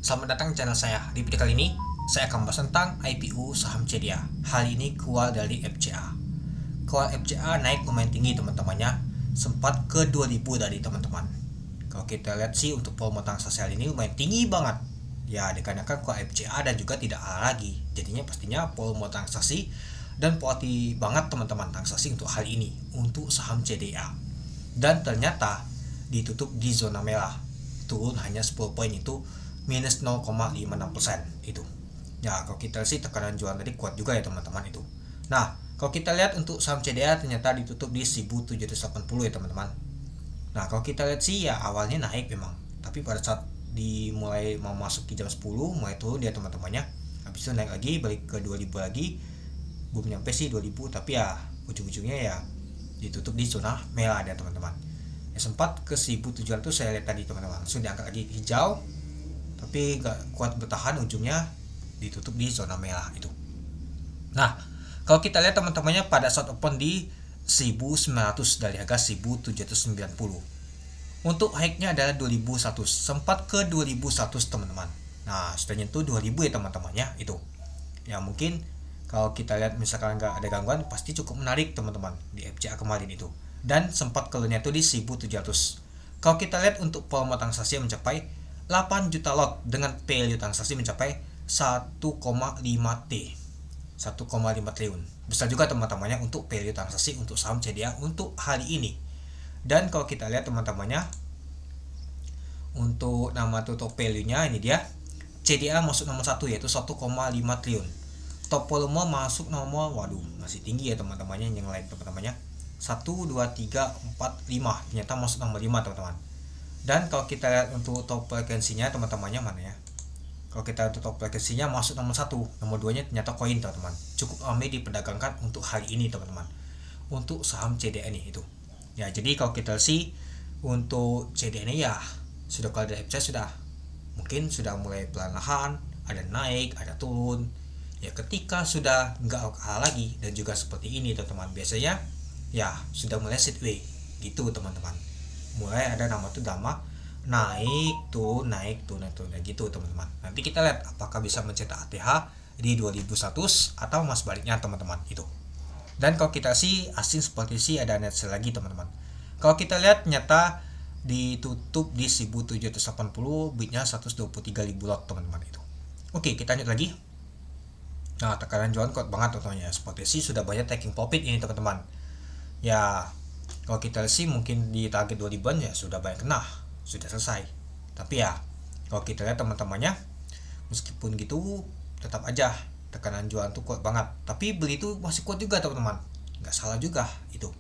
Selamat datang di channel saya. Di video kali ini, saya akan bahas tentang IPO saham CDA. Hal ini keluar dari FCA. Keluar FCA naik lumayan tinggi teman-temannya, sempat ke 2000 tadi teman-teman. Kalau kita lihat sih untuk volume transaksi ini lumayan tinggi banget. Ya dikarenakan keluar FCA dan juga tidak ala lagi. Jadinya pastinya volume transaksi dan volatil banget teman-teman transaksi untuk hal ini, untuk saham CDA. Dan ternyata ditutup di zona merah, turun hanya 10 poin, itu minus 0,56% itu. Ya kalau kita sih tekanan jualan tadi kuat juga ya teman-teman itu. Nah kalau kita lihat untuk saham CDA ternyata ditutup di 1780 ya teman-teman. Nah kalau kita lihat sih ya awalnya naik memang, tapi pada saat dimulai mau masuk ke jam 10 mulai turun dia teman-temannya. Habis itu naik lagi balik ke 2000 lagi, belum nyampe sih 2000, tapi ya ujung-ujungnya ya ditutup di zona merah ya teman-teman. Ya sempat ke 1700 saya lihat tadi teman-teman, langsung diangkat lagi hijau, tapi gak kuat bertahan, ujungnya ditutup di zona merah itu. Nah kalau kita lihat teman-temannya pada saat open di 1900 dari harga 1790, untuk high-nya adalah 2100, sempat ke 2100 teman-teman. Nah sudah nyentuh 2000 ya teman-temannya itu. Ya mungkin kalau kita lihat misalkan nggak ada gangguan pasti cukup menarik teman-teman di FCA kemarin itu, dan sempat keluarnya itu di 1700. Kalau kita lihat untuk volume transaksi mencapai 8 juta lot dengan value transaksi mencapai 1,5 T, 1,5 triliun. Besar juga teman-temannya untuk value transaksi untuk saham CDA untuk hari ini. Dan kalau kita lihat teman-temannya untuk nama total value-nya ini dia, CDA masuk nomor 1 yaitu 1,5 triliun. Top volume masuk nomor, waduh masih tinggi ya teman-temannya, yang lain teman-temannya 1, 2, 3, 4, 5, ternyata masuk nomor 5 teman-teman. Dan kalau kita lihat untuk top frekuensinya teman-temannya mana ya, kalau kita untuk top frekuensinya masuk nomor 1, nomor 2 nya ternyata koin teman-teman, cukup ramai diperdagangkan untuk hari ini teman-teman untuk saham CDA ini itu. Ya jadi kalau kita sih untuk CDA ini ya sudah, kalau dari FCA sudah mungkin sudah mulai perlahan, ada naik ada turun. Ya ketika sudah nggak kalah lagi dan juga seperti ini teman-teman, biasanya ya sudah mulai sideway gitu teman-teman, mulai ada nama naik tuh naik tuh gitu teman-teman. Nanti kita lihat apakah bisa mencetak ATH di 2100 atau mas baliknya teman-teman itu. Dan kalau kita sih asing seperti sih ada net sell lagi teman-teman. Kalau kita lihat nyata ditutup di 1780, bitnya 123.000 lot teman-teman itu. Oke kita lanjut lagi. Nah tekanan jualan kuat banget contohnya, seperti sih sudah banyak taking profit ini teman-teman. Ya kalau kita sih mungkin di target 2000-an ya sudah banyak kena, sudah selesai. Tapi ya kalau kita lihat teman-temannya, meskipun gitu tetap aja tekanan jualan tuh kuat banget, tapi beli itu masih kuat juga teman-teman, nggak salah juga itu.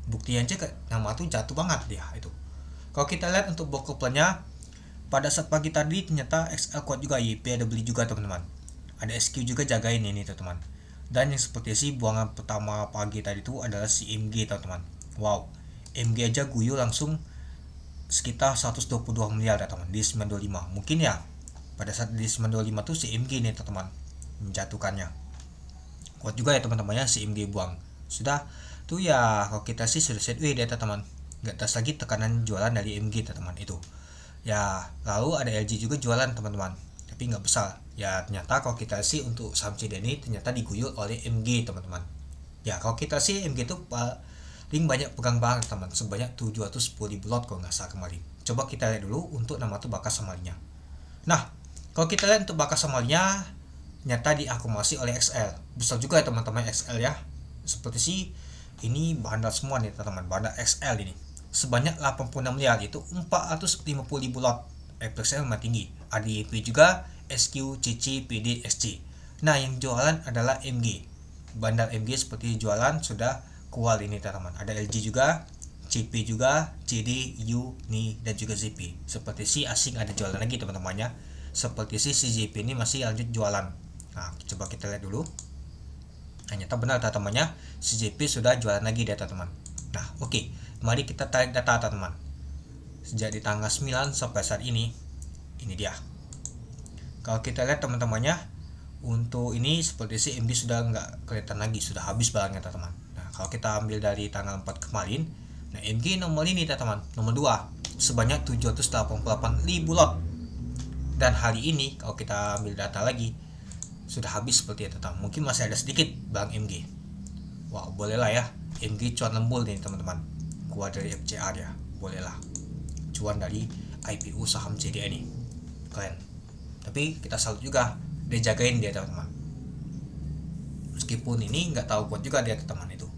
Buktinya aja nama tuh jatuh banget dia itu. Kalau kita lihat untuk block plan-nya pada saat pagi tadi ternyata XL kuat juga, YP ada beli juga teman-teman, ada SQ juga jagain ini teman-teman. Dan yang seperti sih buangan pertama pagi tadi itu adalah si MG teman-teman. Wow, MG aja guyur langsung sekitar 122 miliar ya teman di 925. Mungkin ya pada saat di 925 tuh si MG nih teman-teman menjatuhkannya. Kuat juga ya teman-temannya si MG buang. Sudah tuh ya kalau kita sih sudah set di atas teman. Enggak tas lagi tekanan jualan dari MG teman-teman itu. Ya, lalu ada LG juga jualan teman-teman, tapi nggak besar. Ya ternyata kalau kita sih untuk saham CDA ini ternyata diguyur oleh MG teman-teman. Ya kalau kita sih MG itu paling banyak pegang banget teman, sebanyak 710.000 lot kalau nggak salah kemarin. Coba kita lihat dulu untuk nama tuh bakas samarinya. Nah kalau kita lihat untuk bakas samarinya ternyata diakumulasi oleh XL, besar juga ya teman-teman XL ya. Seperti sih ini bandar semua nih teman-teman, bandar XL ini sebanyak 86 miliar, itu 450.000 lot. Efeknya lumayan tinggi. Ada YP juga, SQ, CC, PD, SC. Nah yang jualan adalah MG, bandar MG seperti jualan sudah kual ini teman-teman. Ada LG juga, CP juga, CD, U, NI, dan juga ZP. Seperti si asing ada jualan lagi teman-temannya. Seperti si ZP ini masih lanjut jualan. Nah coba kita lihat dulu. Ternyata benar teman-temannya, si ZP sudah jualan lagi data teman. Nah oke, mari kita tarik data teman-teman. Sejak di tanggal 9 sampai saat ini dia. Kalau kita lihat teman-temannya, untuk ini seperti si MB sudah nggak kelihatan lagi, sudah habis barangnya teman-teman. Nah kalau kita ambil dari tanggal 4 kemarin, nah MG nomor ini teman-teman, nomor 2 sebanyak 788.000 lot. Dan hari ini kalau kita ambil data lagi sudah habis seperti itu teman. Mungkin masih ada sedikit Bang MG. Wah, bolehlah ya. MG cuan lembul nih teman-teman. Keluar dari FCA ya. Bolehlah. Cuan dari IPO saham CDA ini. Keren. Tapi kita salut juga. Dia jagain dia teman-teman. Meskipun ini nggak tahu kuat juga dia teman itu.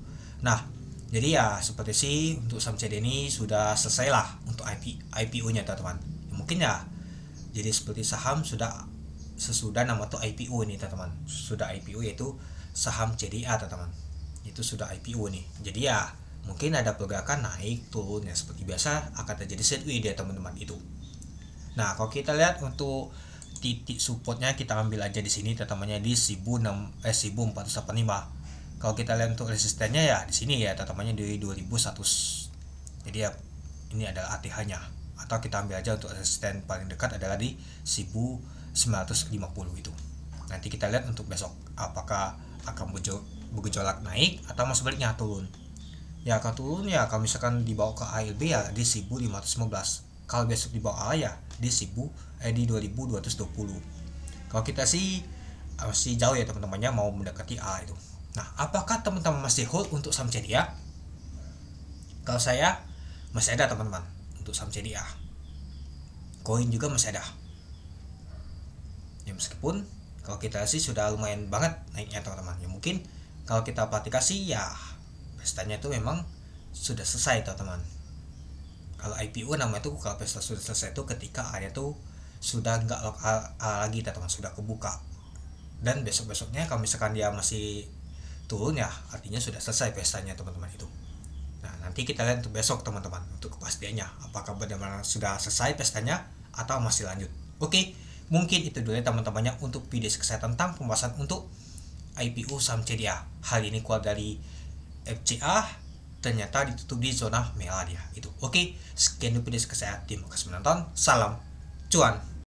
Nah, jadi ya seperti sih untuk saham CDA ini sudah selesai lah untuk IPO-nya teman-teman. Mungkin ya jadi seperti saham sudah sesudah nama tuh IPO ini teman-teman. Sudah IPO yaitu saham CDA teman-teman. Itu sudah IPO nih. Jadi ya mungkin ada pergerakan naik turun ya seperti biasa akan terjadi sideways dia teman-teman itu. Nah, kalau kita lihat untuk titik supportnya kita ambil aja di sini teman-temannya di 1485. Kalau kita lihat untuk resistennya ya di sini ya teman-temannya di 2100. Jadi ya ini adalah ATH-nya. Atau kita ambil aja untuk resisten paling dekat adalah di 1950 itu. Nanti kita lihat untuk besok apakah akan bergejolak naik atau masih baliknya turun. Ya kalau turun ya kalau misalkan dibawa ke ALB ya di 1515. Kalau besok dibawa A ya di 2220. Kalau kita sih masih jauh ya teman-temannya mau mendekati A itu. Nah, apakah teman-teman masih hold untuk saham CDA? Kalau saya masih ada teman-teman untuk saham CDA. Koin juga masih ada. Ya meskipun kalau kita sih sudah lumayan banget naiknya teman-teman. Ya mungkin kalau kita perhatikan sih ya pestanya itu memang sudah selesai teman-teman. Kalau IPO namanya itu kalau pesta sudah selesai itu ketika area tuh sudah nggak lagi teman-teman, sudah kebuka. Dan besok-besoknya kalau misalkan dia masih turun ya artinya sudah selesai pestanya teman-teman itu. Nah, nanti kita lihat untuk besok teman-teman untuk kepastiannya apakah benar-benar sudah selesai pestanya atau masih lanjut. Oke, mungkin itu dulu ya teman-temannya untuk video kesehatan tentang pembahasan untuk IPO saham CDA. Hal ini keluar dari FCA ternyata ditutup di zona merah dia itu. Oke, sekian dulu video kesehatan. Terima kasih menonton. Salam cuan.